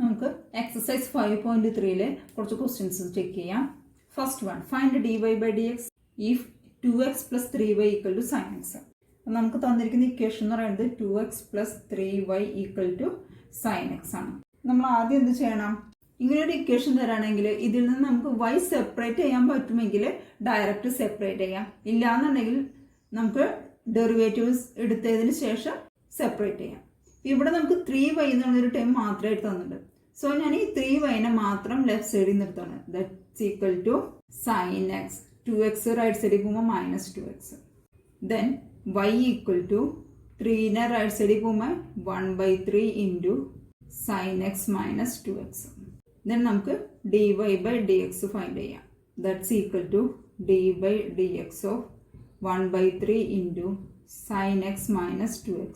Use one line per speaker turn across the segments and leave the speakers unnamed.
നമുക്ക് എക്സസൈസ് 5.3 കുറച്ച് questions check ചെയ്യാം. First one, find dy by dx if 2x plus 3y equal to sin x. നമുക്ക് തന്നിരിക്കുന്ന equation എന്ന് പറയുന്നത് 2x plus 3y equal to sin x ആണ്. നമ്മൾ ആദ്യം എന്ത് ചെയ്യണം? ഇങ്ങനൊരു ഇക്വേഷൻ തരാണെങ്കിൽ ഇതിൽ നിന്ന് നമുക്ക് y സെപ്പറേറ്റ് ചെയ്യാൻ പറ്റുമെങ്കിൽ ഡയറക്റ്റ് സെപ്പറേറ്റ് ചെയ്യാം. ഇല്ലാന്നുണ്ടെങ്കിൽ നമുക്ക് ഡെറിവേറ്റീവ്സ് എടുത്തതിന് ശേഷം സെപ്പറേറ്റ് ചെയ്യാം. ഇവിടെ നമുക്ക് 3y എന്നുള്ളൊരു ടൈം മാത്രമായിട്ട് തന്നിട്ടുണ്ട്. സോ ഞാൻ ഈ 3yനെ മാത്രം ലെഫ്റ്റ് സൈഡിൽ നിർത്താണ്. That's equal to sine x. 2x right സൈഡിൽ പോകുമ്പോൾ minus 2x. Then y equal to 3നെ റൈറ്റ് സൈഡിൽ പോകുമ്പോൾ 1/3 into sine x minus 2x. Then നമുക്ക് dy by dx ഫൈൻഡ് ചെയ്യാം. That's equal to d by dx of 1/3 into sine x minus 2x.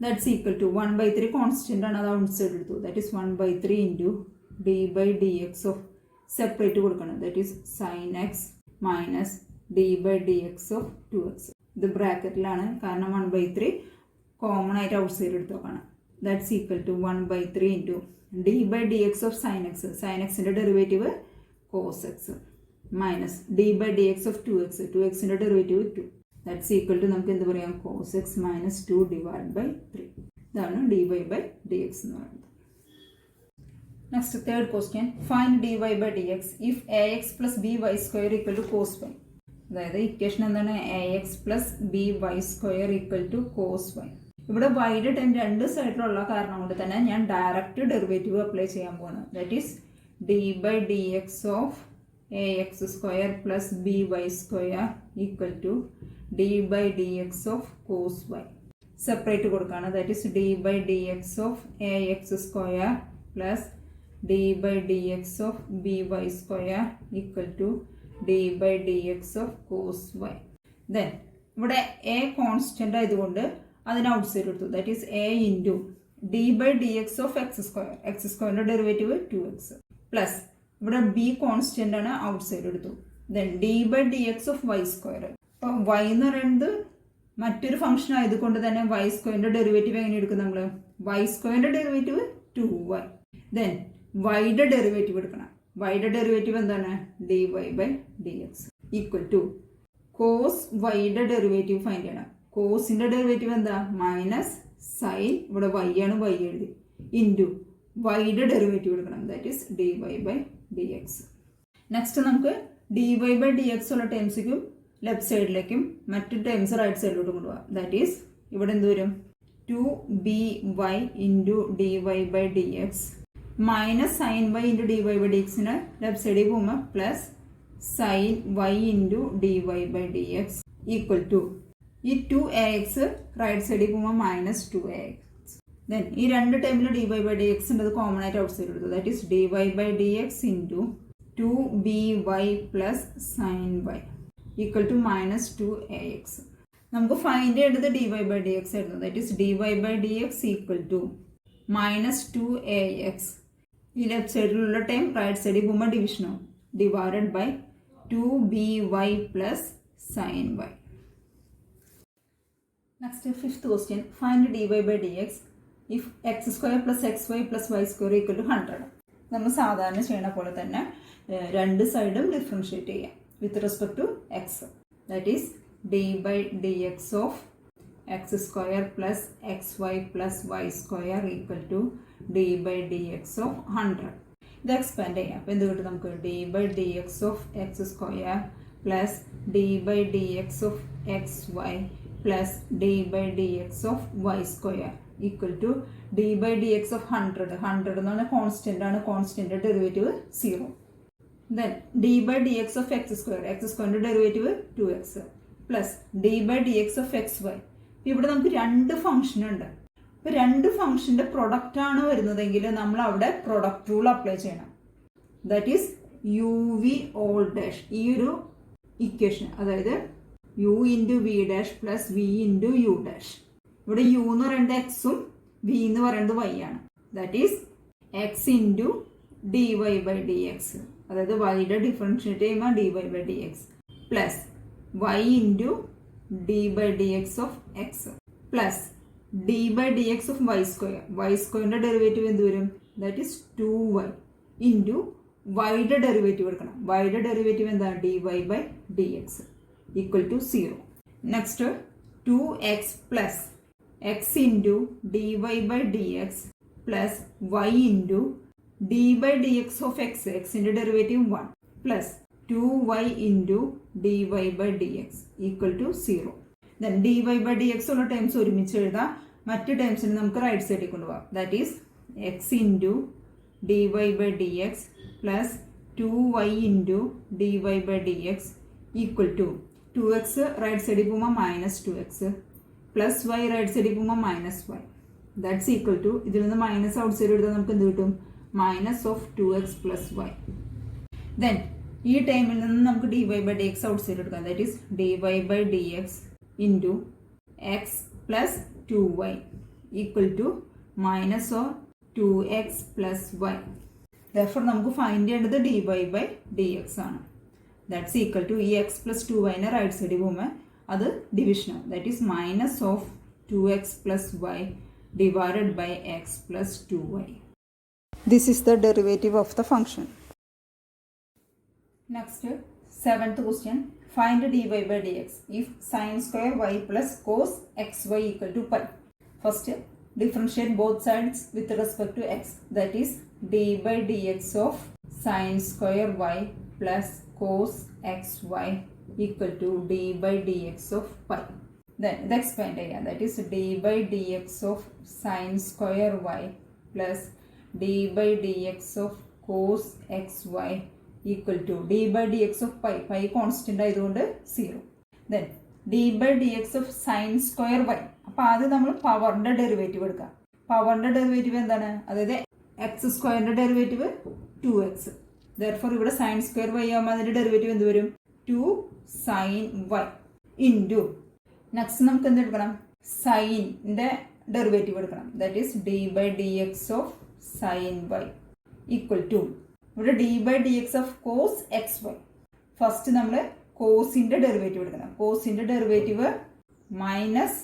That's equal to 1/3 constant ആണ്, അത് out side എടുത്തു. That is 1/3 into d by dx of separate കൊടുക്കണം. That is sign x minus d by dx of 2x. ഇത് ബ്രാക്കറ്റിലാണ്, കാരണം 1/3 common ആയിട്ട് out side എടുത്ത് നോക്കണം. That's equal to 1/3 into d by dx of sine x. Sine എക്സിൻ്റെ derivative cos x minus d by dx of 2x. 2xൻ്റെ derivative 2. That's equal to നമുക്ക് എന്ത് പറയാം? Cos x minus 2 divide by 3. ഇതാണ് dy by dx എന്ന് പറയുന്നത്. Next third question, find dy by dx if ax plus by square equal to cos y. അതായത് equation എന്താണ്? ax plus by square equal to cos y. ഇവിടെ വൈയുടെ time രണ്ട് സൈഡിലുള്ള കാരണം കൊണ്ട് തന്നെ ഞാൻ ഡയറക്റ്റ് ഡെറിവേറ്റീവ് അപ്ലൈ ചെയ്യാൻ പോകുന്നത്. That is d by dx of ax square plus by square equal to d by dx of cos y. Separate കൊടുക്കുകയാണ്. That is d by dx of ax square plus d by dx of by square equal to d by dx of cos y. Then ഇവിടെ a constant ആയതുകൊണ്ട് അതിന് out side എടുത്തു. That is a into d by dx of x square. X സ്ക്വയറിൻ്റെ derivative 2x plus ഇവിടെ b constant ആണ്, out side എടുത്തു. Then d by dx of y square. അപ്പോൾ y എന്ന് പറയുന്നത് മറ്റൊരു ഫംഗ്ഷൻ ആയതുകൊണ്ട് തന്നെ y സ്ക്വയറിൻ്റെ ഡെറിവേറ്റീവ് എങ്ങനെ എടുക്കും? നമ്മൾ y സ്ക്വയറിൻ്റെ ഡെറിവേറ്റീവ് 2y. ദെൻ വൈയുടെ ഡെറിവേറ്റീവ് എടുക്കണം. വൈയുടെ ഡെറിവേറ്റീവ് എന്താണ്? dy by dx equal to cos വൈയുടെ ഡെറിവേറ്റീവ് ഫൈൻഡ് ചെയ്യണം. കോസിൻ്റെ ഡെറിവേറ്റീവ് എന്താ? മൈനസ് സൈൻ, ഇവിടെ y ആണ്, y എഴുതി, ഇൻറ്റു വൈയുടെ ഡെറിവേറ്റീവ് എടുക്കണം. That is dy by dx. Next നമുക്ക് dy by dx ഉള്ള ടേംസിക്കും ലെഫ്റ്റ് സൈഡിലേക്കും മറ്റു ടേംസ് റൈറ്റ് സൈഡിലോട്ടും കൊണ്ടുപോകാം. ദാറ്റ് ഈസ് ഇവിടെ എന്ത് വരും? 2by into dy by dx minus sine y into dy by dxന് ലെഫ്റ്റ് സൈഡിൽ പോകുമ്പോൾ plus sine y into dy by dx equal to ഈ 2ax റൈറ്റ് സൈഡിൽ പോകുമ്പോൾ മൈനസ് 2ax. ദെൻ ഈ രണ്ട് ടൈമിൽ dy by dx ഉണ്ട്, അത് കോമൺ ആയിട്ട് ഔട്ട് സൈഡ് എടുത്തു. That is dy by dx into 2by plus sine y equal to minus 2ax. നമുക്ക് ഫൈൻഡ് ചെയ്യേണ്ടത് dy by dx ആയിരുന്നു. That is dy by dx equal to minus 2ax. ഈ left സൈഡിലുള്ള time right സൈഡിൽ പോകുമ്പോൾ ഡിവിഷനാവും. Divided by 2by plus sine y. Next fifth question, find dy by dx if x square plus x y plus y square equal to 100. നമ്മൾ സാധാരണ ചെയ്യണ പോലെ തന്നെ രണ്ട് സൈഡും ഡിഫറൻഷ്യേറ്റ് ചെയ്യാം with respect to x. That is d by dx of x square plus x y plus y square equal to d by dx of 100. ഇത് expand ചെയ്യാം. അപ്പോൾ എന്ത് കിട്ടും നമുക്ക്? d by dx of x square plus d by dx of x y plus d by dx of y square equal to d by dx of 100. 100 എന്ന് പറഞ്ഞാൽ constant ആണ്, constant derivative 0. Then d by dx of x square, x സ്ക്വയറിൻ്റെ derivative 2x plus d by dx of x y. ഇവിടെ നമുക്ക് രണ്ട് function ഉണ്ട്. ഇപ്പോൾ രണ്ട് ഫംഗ്ഷൻ്റെ പ്രൊഡക്റ്റ് ആണ് വരുന്നതെങ്കിൽ നമ്മൾ അവിടെ പ്രൊഡക്റ്റ് റൂൾ അപ്ലൈ ചെയ്യണം. That is u v whole dash. ഈ ഒരു ഇക്വേഷൻ, അതായത് u into v dash plus v into u dash. ഇവിടെ u എന്ന് പറയുന്നത് എക്സും v എന്ന് പറയുന്നത് y ആണ്. That is x into dy by dx, അതായത് വൈയുടെ ഡിഫറൻഷ്യേറ്റ് ചെയ്യുമ്പോൾ dy by dx plus y into d by dx of x plus d by dx of y square. y സ്ക്വയറിൻ്റെ ഡെറിവേറ്റീവ് എന്ത് വരും? ദാറ്റ് ഈസ് 2y ഇൻറ്റു വൈയുടെ derivative എടുക്കണം. വൈയുടെ derivative എന്താണ്? dy/dx equal to 0. Next 2x plus x into dy/dx plus y into d/dx of x, എക്സിൻ്റെ derivative 1 plus 2y into dy/dx equal to 0. Then dy/dx ഉള്ള terms ഒരുമിച്ച് എഴുതാം. മറ്റ് ടേംസിന് നമുക്ക് റൈറ്റ് സൈഡിൽ കൊണ്ടുപോകാം. That is x into dy/dx plus 2y into dy/dx equal to 2x right സൈഡിൽ പോകുമ്പോൾ minus 2x plus y right സൈഡിൽ പോകുമ്പോൾ minus y. That's equal to, ഇതിൽ നിന്ന് മൈനസ് ഔട്ട് സൈഡ് എടുത്താൽ നമുക്ക് എന്ത് കിട്ടും? Minus of 2x plus y. Then ഈ ടൈമിൽ നിന്ന് നമുക്ക് dy/dx ഔട്ട് സൈഡ് എടുക്കാം. That is dy/dx into x plus 2y equal to minus of 2x plus y. Therefore നമുക്ക് ഫൈൻഡ് ചെയ്യേണ്ടത് dy/dx ആണ്. ദാറ്റ്സ് ഈക്വൽ ടു ഈ എക്സ് പ്ലസ് 2yനെ റൈറ്റ് സൈഡിൽ പോകുമ്പോൾ അത് ഡിവിഷനാണ്. That is minus of 2x plus y divided by x plus 2y. This is the derivative of the function. Next 7th question. Find dy/dx if sin square y plus cos xy equal to pi. First, differentiate both sides with respect to x. That is d/dx of sin square y plus cos xy equal to d/dx of pi. Then the expand area, that is d/dx of sin square y plus d/dx of cos xy equal to d/dx of pi. Pi constant ആയതുകൊണ്ട് 0. Then d/dx of sin square y. അപ്പോൾ ആദ്യം നമ്മൾ പവറിൻ്റെ derivative എടുക്കാം. പവറിൻ്റെ derivative എന്താണ്? അതായത് X സ്ക്വയറിൻ്റെ derivative 2x. Therefore ഇവിടെ sine square y ആകുമ്പോൾ അതിൻ്റെ ഡെറിവേറ്റീവ് എന്ത് വരും? 2 sin y ഇൻറ്റു നെക്സ്റ്റ് നമുക്ക് എന്ത് എടുക്കണം? സൈൻ്റെ ഡെറിവേറ്റീവ് എടുക്കണം. That is d/dx of sin y equal to ഇവിടെ d/dx of cos x y. First നമ്മൾ കോസിൻ്റെ ഡെറിവേറ്റീവ് എടുക്കണം. കോസിൻ്റെ derivative minus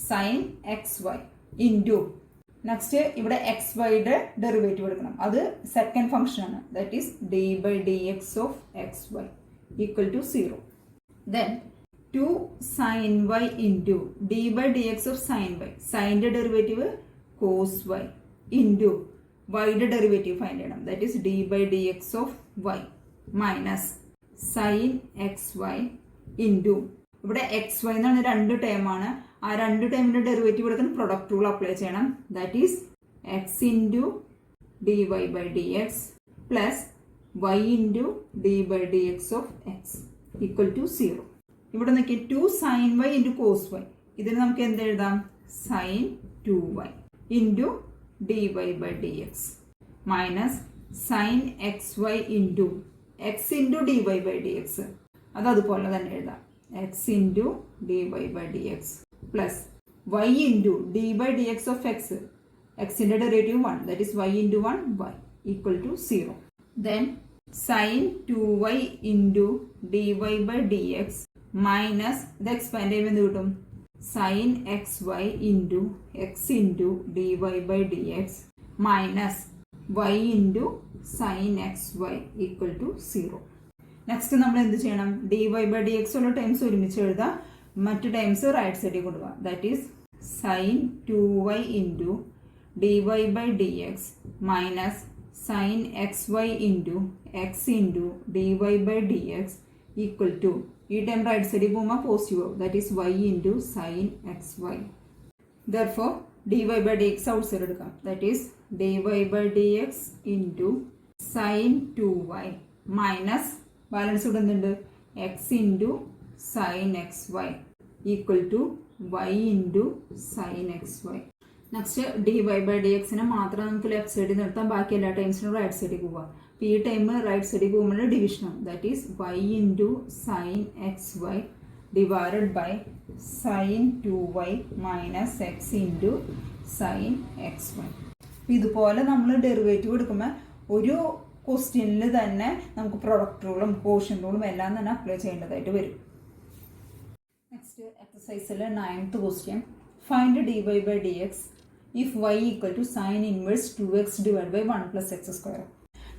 sine x y into next ഇവിടെ എക്സ് വൈയുടെ ഡെറിവേറ്റീവ് എടുക്കണം. അത് സെക്കൻഡ് ഫംഗ്ഷനാണ്. That is d/dx of x y equal to 0. Then 2 sin y into d/dx of sine y. സൈൻ്റെ ഡെറിവേറ്റീവ് കോസ് വൈ ഇൻറ്റു വൈയുടെ derivative find ചെയ്യണം. That is d/dx of y minus sine x y into ഇവിടെ x y എന്നാണ് രണ്ട് ടേമാണ്. ആ രണ്ട് ടേമിൻ്റെ ഡെറിവേറ്റീവ് എടുക്കാൻ പ്രൊഡക്റ്റ് റൂൾ അപ്ലൈ ചെയ്യണം. That is x into dy/dx plus y into d/dx of x equal to 0. ഇവിടെ നോക്കി 2 sin y into cos y. ഇതിന് നമുക്ക് എന്ത് എഴുതാം? Sine 2y into dy/dx minus sine x y into x into dy/dx. അത് അതുപോലെ തന്നെ എഴുതാം. X into dy/dx plus y into d/dx of x. എക്സിൻ്റെ derivative 1. That is y into 1 y equal to 0. Then sine 2y into dy/dx minus ഇത് expand ചെയ്യുമ്പോൾ എന്ത് കിട്ടും? Sine x y into x into dy/dx minus y into sine x y equal to 0. Next നമ്മൾ എന്ത് ചെയ്യണം? dy/dx ഉള്ള times ഒരുമിച്ച് എഴുതാം. മറ്റു ടൈംസ് റൈറ്റ് സൈഡിൽ കൊണ്ടുപോകാം. That is sine 2y into dy/dx minus sine x y into x into dy/dx equal to ഈ ടൈം റൈറ്റ് സൈഡിൽ പോകുമ്പോൾ പോസിറ്റീവ് ആവും. That is y into sine x y. Therefore dy/dx out side എടുക്കാം. That is dy/dx into sine 2y minus balance ഇവിടെ എന്തുണ്ട്? X into sine x y equal to y into sine x y. Next dy/dxനെ മാത്രം നമുക്ക് left സൈഡിൽ നിർത്താം. ബാക്കി എല്ലാ ടൈംസിനും റൈറ്റ് സൈഡിൽ പോവാം. അപ്പോൾ ഈ ടൈം റൈറ്റ് സൈഡിൽ പോകുമ്പോൾ ഡിവിഷനാണ്. That is y into sine x y divided by sine 2y minus x into sine x y. ഇതുപോലെ നമ്മൾ ഡെറിവേറ്റീവ് എടുക്കുമ്പോൾ ഒരു ക്വസ്റ്റ്യനിൽ തന്നെ നമുക്ക് പ്രൊഡക്റ്റ് റൂളും കോഷ്യൻ റൂളും എല്ലാം തന്നെ അപ്ലൈ ചെയ്യേണ്ടതായിട്ട് വരും. നെക്സ്റ്റ് എക്സസൈസിൽ 9th question. Find dy/dx if y equal to sin inverse 2x divided by 1 plus x square.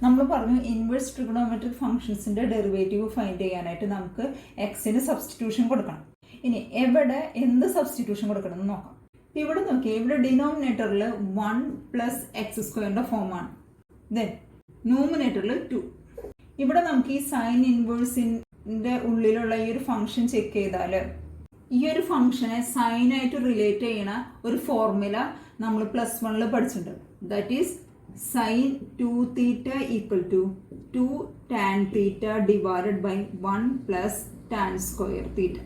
നമ്മൾ പറഞ്ഞു ഇൻവേഴ്സ് ട്രിഗണോമെട്രിക് ഫംഗ്ഷൻസിൻ്റെ ഡെറിവേറ്റീവ് ഫൈൻഡ് ചെയ്യാനായിട്ട് നമുക്ക് എക്സിന് സബ്സ്റ്റിറ്റ്യൂഷൻ കൊടുക്കണം. ഇനി എവിടെ എന്ത് സബ്സ്റ്റിറ്റ്യൂഷൻ കൊടുക്കണം എന്ന് നോക്കാം. ഇവിടെ നോക്കിയാൽ ഇവിടെ ഡിനോമിനേറ്ററിൽ 1 പ്ലസ് എക്സ് സ്ക്വയറിൻ്റെ ഫോമാണ്, ദെൻ ന്യൂമിനേറ്ററിൽ 2. ഇവിടെ നമുക്ക് ഈ സൈൻ ഇൻവേഴ്സിൻ്റെ ഉള്ളിലുള്ള ഈ ഒരു ഫംഗ്ഷൻ ചെക്ക് ചെയ്താൽ ഈ ഒരു ഫംഗ്ഷനെ സൈനായിട്ട് റിലേറ്റ് ചെയ്യണ ഒരു ഫോർമുല നമ്മൾ +1 പഠിച്ചിട്ടുണ്ട്. That is sine 2 theta equal to 2 tan theta divided by 1 plus tan square theta.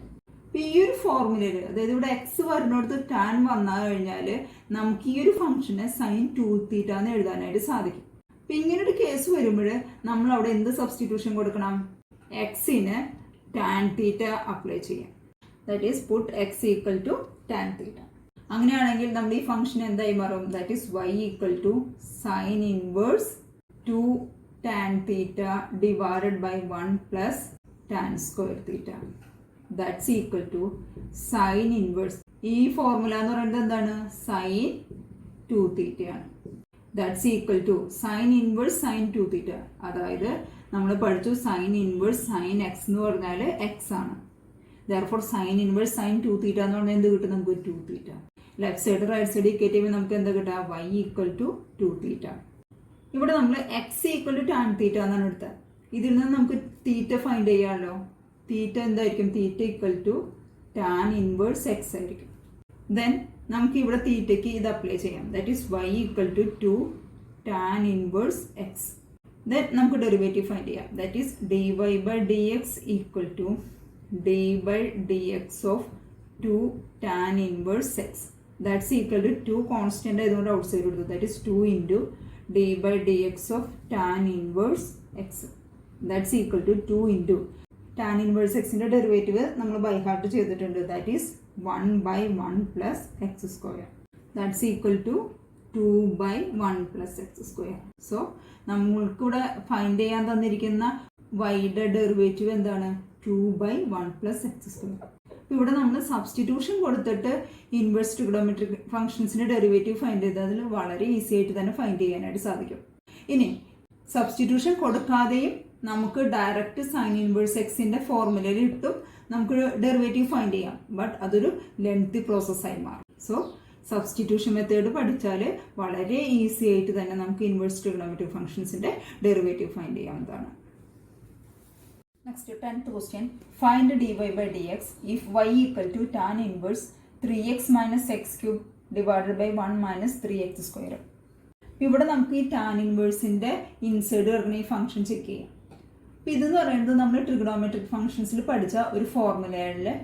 ഈ ഒരു ഫോർമുലയിൽ അതായത് ഇവിടെ എക്സ് വരുന്നിടത്ത് ടാൻ വന്നു കഴിഞ്ഞാൽ നമുക്ക് ഈ ഒരു ഫംഗ്ഷനെ സൈൻ 2 തീറ്റ എന്ന് എഴുതാനായിട്ട് സാധിക്കും. അപ്പം ഇങ്ങനൊരു കേസ് വരുമ്പോൾ നമ്മൾ അവിടെ എന്ത് സബ്സ്റ്റിറ്റ്യൂഷൻ കൊടുക്കണം? എക്സിന് ടാൻ തീറ്റ അപ്ലൈ ചെയ്യാം. That is put x equal to tan theta. അങ്ങനെയാണെങ്കിൽ നമ്മൾ ഈ ഫംഗ്ഷൻ എന്തായി മാറും? That is y equal to sine inverse 2 tan theta divided by 1 plus tan square theta. That's equal to sine inverse. ഈ formula എന്ന് പറയുന്നത് എന്താണ്? സൈൻ 2 തീറ്റയാണ്. That's equal to sine inverse sine 2 theta. അതായത് നമ്മൾ പഠിച്ചു സൈൻ ഇൻവേഴ്സ് സൈൻ എക്സ് എന്ന് പറഞ്ഞാൽ എക്സ് ആണ്. Therefore sine inverse sine 2 theta എന്ന് പറഞ്ഞാൽ എന്ത് കിട്ടും? നമുക്ക് 2 theta. Left side right side equate ചെയ്യുമ്പോൾ നമുക്ക് എന്താ കിട്ടുക? Y equal to 2 theta. ഇവിടെ നമ്മൾ x equal to tan theta എന്നാണ് എടുത്തത്. ഇതിൽ നിന്ന് നമുക്ക് തീറ്റ ഫൈൻഡ് ചെയ്യാമല്ലോ. തീറ്റ എന്തായിരിക്കും? Theta equal to tan inverse x ആയിരിക്കും. ദെൻ നമുക്ക് ഇവിടെ തീറ്റയ്ക്ക് ഇത് അപ്ലൈ ചെയ്യാം. That is y equal to 2 tan inverse x. Then നമുക്ക് ഡെറിവേറ്റീവ് ഫൈൻഡ് ചെയ്യാം. That is d y by d x equal to d by d x of 2 tan inverse x. That's equal to 2 constant ആയതുകൊണ്ട് out side കൊടുത്തു. That is 2 into d by d x of tan inverse x. That's equal to 2 into tan inverse എക്സിൻ്റെ derivative നമ്മൾ by heart ചെയ്തിട്ടുണ്ട്. That is 1 by 1 plus x square. That's equal to 2 by 1 plus x square. So നമ്മൾക്കിവിടെ find ചെയ്യാൻ തന്നിരിക്കുന്ന വൈയുടെ derivative എന്താണ്? 2 by 1 plus x square. ഇവിടെ നമ്മൾ സബ്സ്റ്റിറ്റ്യൂഷൻ കൊടുത്തിട്ട് ഇൻവേഴ്സ് ട്രിഗണോമെട്രിക് ഫംഗ്ഷൻസിൻ്റെ ഡെറിവേറ്റീവ് ഫൈൻഡ് ചെയ്ത് അതിൽ വളരെ ഈസി ആയിട്ട് തന്നെ ഫൈൻഡ് ചെയ്യാനായിട്ട് സാധിക്കും. ഇനി സബ്സ്റ്റിറ്റ്യൂഷൻ കൊടുക്കാതെയും നമുക്ക് ഡയറക്റ്റ് സൈൻ ഇൻവേഴ്സ് എക്സിൻ്റെ ഫോർമുലയിൽ ഇട്ടും നമുക്ക് ഡെറിവേറ്റീവ് ഫൈൻഡ് ചെയ്യാം. ബട്ട് അതൊരു ലെങ്തി പ്രോസസ്സായി മാറും. സോ സബ്സ്റ്റിറ്റ്യൂഷൻ മെത്തേഡ് പഠിച്ചാൽ വളരെ ഈസി ആയിട്ട് തന്നെ നമുക്ക് ഇൻവേഴ്സ് ട്രിഗണോമെട്രിക് ഫംഗ്ഷൻസിൻ്റെ ഡെറിവേറ്റീവ് ഫൈൻഡ് ചെയ്യാവുന്നതാണ്. Next 10th question. Find dy by dx if y equal to tan inverse 3x minus x cube divided by 1 minus 3x square. ഇവിടെ നമുക്ക് ഈ ടാൻ ഇൻവേഴ്സിൻ്റെ ഇൻസൈഡ് വരുന്ന ഈ ഫംഗ്ഷൻ ചെക്ക് ചെയ്യാം. അപ്പം ഇതെന്ന് പറയുന്നത് നമ്മൾ ട്രിഗണോമെട്രിക് ഫംഗ്ഷൻസിൽ പഠിച്ച ഒരു ഫോർമുലയിലെ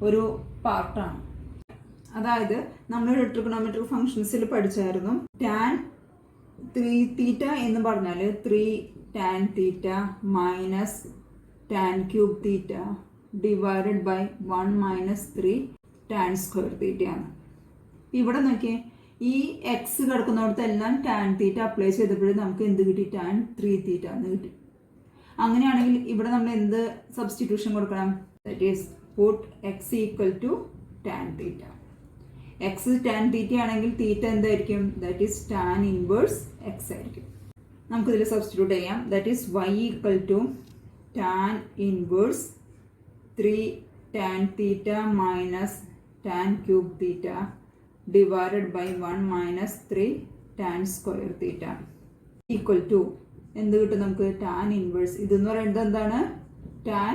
ഒരു പാർട്ടാണ്. അതായത് നമ്മൾ ട്രിഗണോമെട്രിക് ഫംഗ്ഷൻസിൽ പഠിച്ചായിരുന്നു ടാൻ 3 തീറ്റ എന്ന് പറഞ്ഞാൽ 3 tan theta minus tan cube theta divided by 1 minus 3 tan square തീറ്റയാണ്. ഇവിടെ നോക്കിയേ ഈ എക്സ് കിടക്കുന്നിടത്തെല്ലാം ടാൻ തീറ്റ അപ്ലൈ ചെയ്തപ്പോഴും നമുക്ക് എന്ത് കിട്ടി? ടാൻ 3 തീറ്റ എന്ന് കിട്ടി. അങ്ങനെയാണെങ്കിൽ ഇവിടെ നമ്മൾ എന്ത് സബ്സ്റ്റിറ്റ്യൂഷൻ കൊടുക്കണം? That is put x equal to tan theta. X tan theta ആണെങ്കിൽ തീറ്റ എന്തായിരിക്കും? That is tan inverse x ആയിരിക്കും. നമുക്കിതിൽ സബ്സ്റ്റിറ്റ്യൂട്ട് ചെയ്യാം. That is y equal to tan inverse 3 tan theta minus tan cube theta divided by 1 minus 3 tan square theta equal to എന്ത് കിട്ടും നമുക്ക്? Tan inverse ഇതെന്ന് പറയുന്നത് എന്താണ്? Tan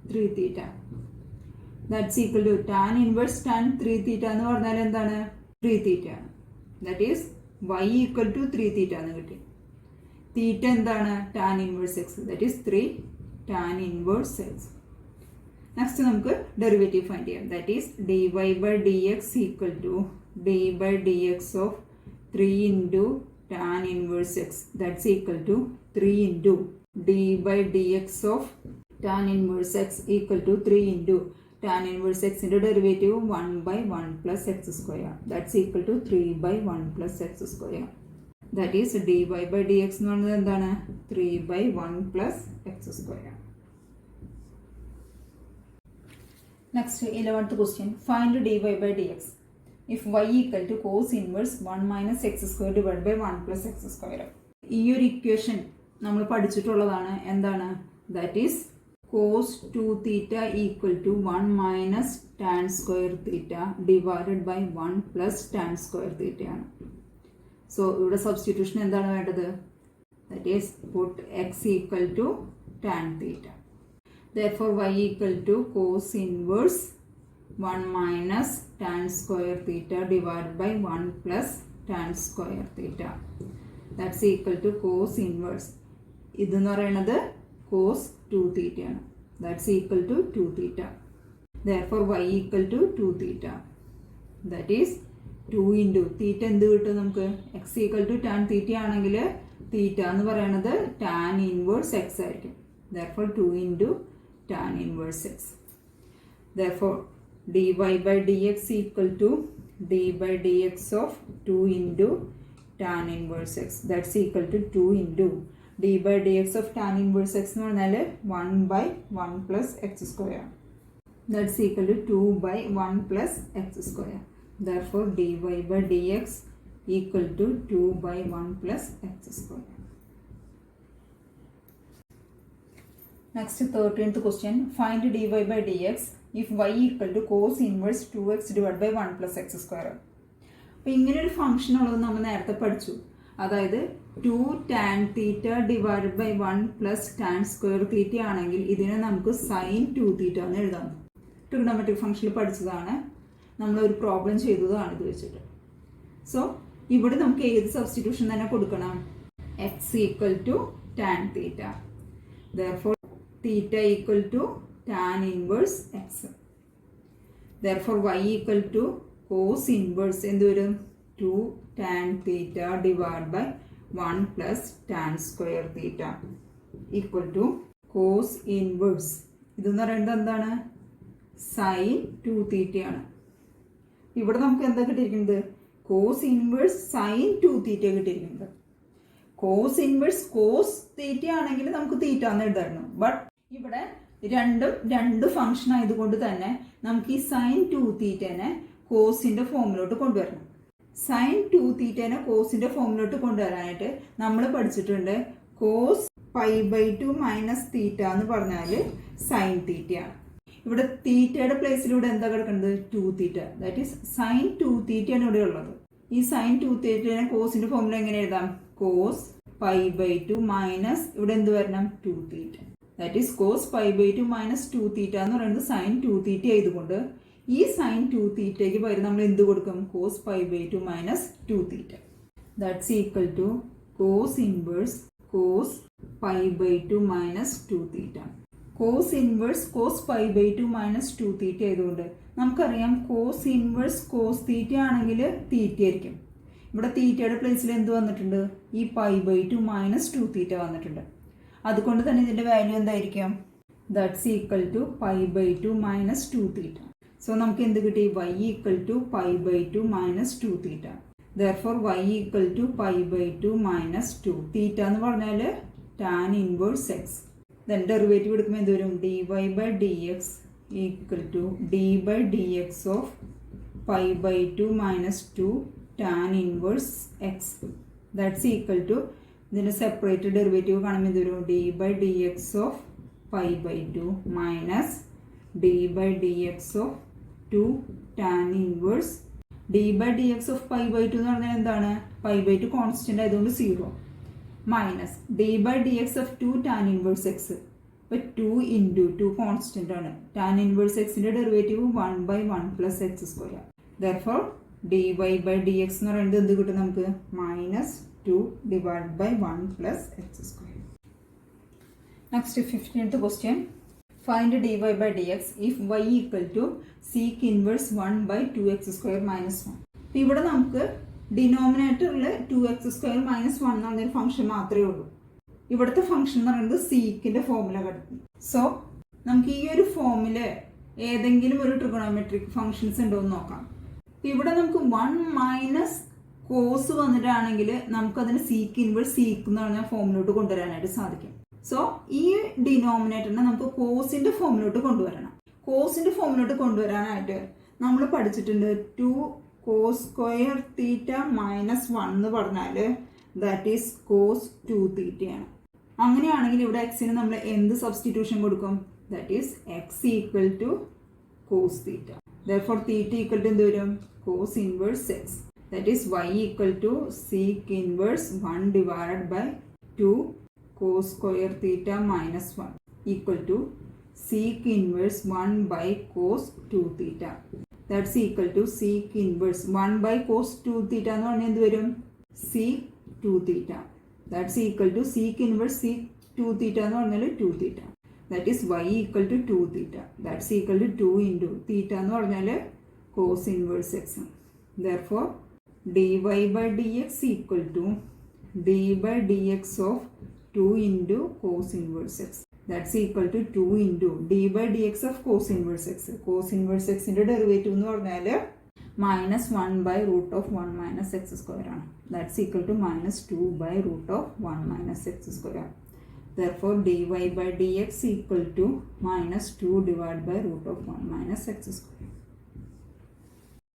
3 theta. That's equal to tan inverse tan 3 theta എന്ന് പറഞ്ഞാൽ എന്താണ്? 3 theta. That is y equal to 3 theta എന്ന് കിട്ടി. തീറ്റ എന്താണ്? Tan inverse x. That is 3 tan inverse x. Next നമുക്ക് ഡെറിവേറ്റീവ് ഫൈൻഡ് ചെയ്യാം. That is d y by d x equal to d by d x of 3 into tan inverse x. That's equal to 3 into d by d x of tan inverse x equal to 3 into tan inverse എക്സിൻ്റെ derivative 1 by 1 plus x square. That's equal to 3 by 1 plus x square. That is d y by d x എന്ന് പറയുന്നത് എന്താണ്? 3 by 1 plus x square. Next 11th question. Find dy by dx. if y equal to cos inverse 1 minus x square divided by 1 plus x square. ഈ ഒരു equation നമ്മൾ പഠിച്ചിട്ടുള്ളതാണ്. എന്താണ്? That is cos 2 theta equal to 1 minus tan square theta divided by 1 plus tan square theta ആണ്. So ഇവിടെ substitution എന്താണ് വേണ്ടത്? That is put x equal to tan theta. Therefore y equal to cos inverse 1 minus tan square theta divided by 1 plus tan square theta. That's equal to cos inverse. ഇതെന്ന് പറയുന്നത് cos 2 theta ആണ്. That's equal to 2 theta. Therefore y equal to 2 theta. That is 2 into theta എന്ത് കിട്ടും നമുക്ക്? x equal to tan theta ആണെങ്കിൽ theta എന്ന് പറയുന്നത് tan inverse x ആയിരിക്കും. Therefore 2 into tan inverse x. Therefore dy by dx equal to d by dx of 2 into tan inverse x. That's equal to 2 into d by dx of tan inverse x എന്ന് പറഞ്ഞാൽ 1 by 1 plus x square. That's equal to 2 by 1 plus x square. Therefore dy by dx equal to 2 by 1 plus x square. Next 13th question. Find dy by dx if y equal to cos inverse 2x divided by 1 plus x square. അപ്പോൾ ഇങ്ങനൊരു function ഉള്ളത് നമ്മൾ നേരത്തെ പഠിച്ചു. അതായത് 2 tan theta divided by 1 plus tan square theta ആണെങ്കിൽ ഇതിനെ നമുക്ക് sin 2 theta എന്ന് എഴുതാം. ട്രിഗണോമെട്രിക് ഫംഗ്ഷനിൽ പഠിച്ചതാണ്. നമ്മളൊരു പ്രോബ്ലം ചെയ്തതാണ് ഇത് വെച്ചിട്ട്. സോ ഇവിടെ നമുക്ക് ഏത് സബ്സ്റ്റിറ്റ്യൂഷൻ തന്നെ കൊടുക്കണം? x equal to tan theta. Therefore theta equal to tan inverse x. Therefore y equal to cos inverse എന്ത് വരും? 2 tan theta divided by 1 plus tan square theta equal to cos inverse. ഇതെന്ന് പറയുന്നത് എന്താണ്? sin 2 theta ആണ്. ഇവിടെ നമുക്ക് എന്താ കിട്ടിയിരിക്കുന്നത്? cos inverse sin 2 theta കിട്ടിയിരിക്കുന്നത്. cos inverse cos theta ആണെങ്കിൽ നമുക്ക് തീറ്റ എന്ന് എഴുതായിരുന്നു. ബട്ട് ഇവിടെ രണ്ടും രണ്ട് ഫംഗ്ഷൻ ആയതുകൊണ്ട് തന്നെ നമുക്ക് ഈ സൈൻ 2 തീറ്റനെ കോസിന്റെ ഫോമിലോട്ട് കൊണ്ടുവരണം. സൈൻ 2 തീറ്റനെ കോസിന്റെ ഫോമിലോട്ട് കൊണ്ടുവരാനായിട്ട് നമ്മൾ പഠിച്ചിട്ടുണ്ട് cos pi by 2 minus theta എന്ന് പറഞ്ഞാൽ സൈൻ തീറ്റയാണ്. ഇവിടെ തീറ്റയുടെ പ്ലേസിലൂടെ എന്താ കിടക്കുന്നത്? 2 തീറ്റ. ദാറ്റ് ഈസ് സൈൻ 2 തീറ്റയാണ് ഇവിടെ ഉള്ളത്. ഈ സൈൻ 2 തീറ്റനെ കോസിന്റെ ഫോമിൽ എങ്ങനെ എഴുതാം? കോസ് പൈ ബൈ 2 മൈനസ് ഇവിടെ എന്ത് വരണം? 2 theta. That is cos pi by 2 minus 2 theta എന്ന് പറയുന്നത് സൈൻ 2 തീറ്റ ആയതുകൊണ്ട് ഈ സൈൻ 2 തീറ്റയ്ക്ക് പകരം നമ്മൾ എന്ത് കൊടുക്കും? Cos pi by 2 minus 2 theta. That's equal to cos inverse cos pi by 2 minus 2 theta. Cos inverse cos pi by 2 minus 2 theta ആയതുകൊണ്ട് നമുക്കറിയാം കോസ് ഇൻവേഴ്സ് കോസ് തീറ്റ ആണെങ്കിൽ തീറ്റ ആയിരിക്കും. ഇവിടെ തീറ്റയുടെ പ്ലേസിൽ എന്ത് വന്നിട്ടുണ്ട്? ഈ പൈ ബൈ 2 മൈനസ് 2 തീറ്റ വന്നിട്ടുണ്ട്. അതുകൊണ്ട് തന്നെ ഇതിന്റെ വാല്യൂ എന്തായിരിക്കും? That's equal to pi by 2 minus 2 theta. So നമുക്ക് എന്ത് കിട്ടി? y equal to pi by 2 minus 2 theta. Therefore y equal to pi by 2 minus 2 theta എന്ന് പറഞ്ഞാൽ tan inverse x. Then derivative എടുക്കുമ്പോൾ എന്ത് വരും? dy by dx equal to d by dx of pi by 2 minus 2 tan inverse x. That's equal to ഇതിൻ്റെ separate derivative കാണുമ്പോൾ എന്ത് വരും? d by dx of pi by 2 minus d by dx of 2 tan inverse d by dx of pi by 2 എന്ന് പറഞ്ഞാൽ എന്താണ്? Pi by 2 constant ആയതുകൊണ്ട് 0 minus d by dx of 2 tan inverse x. ഇപ്പോൾ 2 into 2 constant ആണ്. Tan inverse എക്സിൻ്റെ derivative 1 by 1 plus x square. Therefore dy by dx എന്ന് പറയുന്നത് എന്ത് കിട്ടും നമുക്ക്? Minus 2 divided by 1 plus x square. Next 15th question. Find dy by dx if y equal to sec inverse 1 by 2x square minus 1. ഇവിടെ നമുക്ക് ഡിനോമിനേറ്ററിൽ 2x square minus 1 എന്ന് പറഞ്ഞൊരു ഫംഗ്ഷൻ മാത്രമേ ഉള്ളൂ. ഇവിടുത്തെ ഫംഗ്ഷൻ എന്ന് പറയുന്നത് സീക്കിന്റെ ഫോമുല കിടക്കും. സോ നമുക്ക് ഈ ഒരു ഫോമില് ഏതെങ്കിലും ഒരു ട്രിഗണോമെട്രിക് ഫംഗ്ഷൻസ് ഉണ്ടോ എന്ന് നോക്കാം. ഇവിടെ നമുക്ക് 1 മൈനസ് കോസ് വന്നിട്ടാണെങ്കിൽ നമുക്കതിന് സീക്ക് ഇൻവേഴ്സ് സീക്ക് എന്ന് പറഞ്ഞ ഫോമിലോട്ട് കൊണ്ടുവരാനായിട്ട് സാധിക്കും. സോ ഈ ഡിനോമിനേറ്ററിനെ നമുക്ക് കോസിന്റെ ഫോമിലോട്ട് കൊണ്ടുവരണം. കോസിന്റെ ഫോമിലോട്ട് കൊണ്ടുവരാനായിട്ട് നമ്മൾ പഠിച്ചിട്ടുണ്ട് 2 കോസ് സ്ക്വയർ തീറ്റ മൈനസ് 1 എന്ന് പറഞ്ഞാൽ ദാറ്റ് ഈസ് കോസ് 2 തീറ്റയാണ്. അങ്ങനെയാണെങ്കിൽ ഇവിടെ എക്സിന് നമ്മൾ എന്ത് സബ്സ്റ്റിറ്റ്യൂഷൻ കൊടുക്കും? That is x equal to cos theta. Therefore theta equal to എന്ത് വരും? Cos inverse x. That is y equal to sec inverse 1 divided by 2 cos square theta minus 1 equal to sec inverse 1 by cos 2 theta. That's equal to sec inverse 1 by cos 2 theta എന്ന് പറഞ്ഞാൽ എന്ത് വരും? sec 2 theta. That's equal to sec inverse sec 2 theta എന്ന് പറഞ്ഞാൽ 2 theta. That is y equal to 2 theta. That's equal to 2 into theta എന്ന് പറഞ്ഞാൽ cos inverse x. Therefore dy by dx equal to d by dx of 2 into cos inverse x. That's equal to 2 into d by dx of cos inverse x. Cos inverse x ന്റെ derivative എന്ന് പറഞ്ഞാൽ minus 1 by root of 1 minus x square ആണ്. That's equal to minus 2 by root of 1 minus x square. Therefore dy by dx equal to minus 2 divided by root of 1 minus x square.